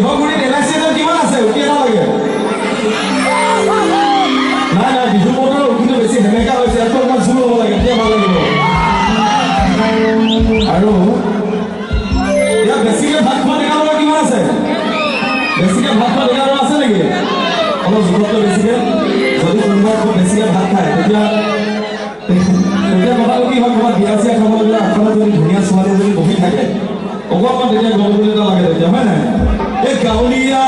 শিৱগুৰিত LIC কিমান আছে উঠি এটা লাগে নাই নাই বিজু মটৰ উঠিটো বেছি সেমেকা হৈছে ইয়াতো অকণমান জোৰ হ'ব লাগে তেতিয়া ভাল লাগিব আৰু ইয়াত বেছিকৈ ভাত খোৱা ডেকা ল'ৰা কিমান আছে বেছিকৈ ভাত খোৱা ডেকা ল'ৰা আছে নেকি অলপ জোৰতকৈ বেছিকৈ যদি কোনোবাই খুব বেছিকৈ ভাত খায় তেতিয়া কথাটো কি হয় ক'ৰবাত বিয়া চিয়া খাবলৈ গ'লে আগফালে যদি ধুনীয়া ছোৱালী যদি বহি থাকে অকণমান তেতিয়া গৰম বুলি এটা লাগে তেতিয়া হয় নাই এই গাঁৱলীয়া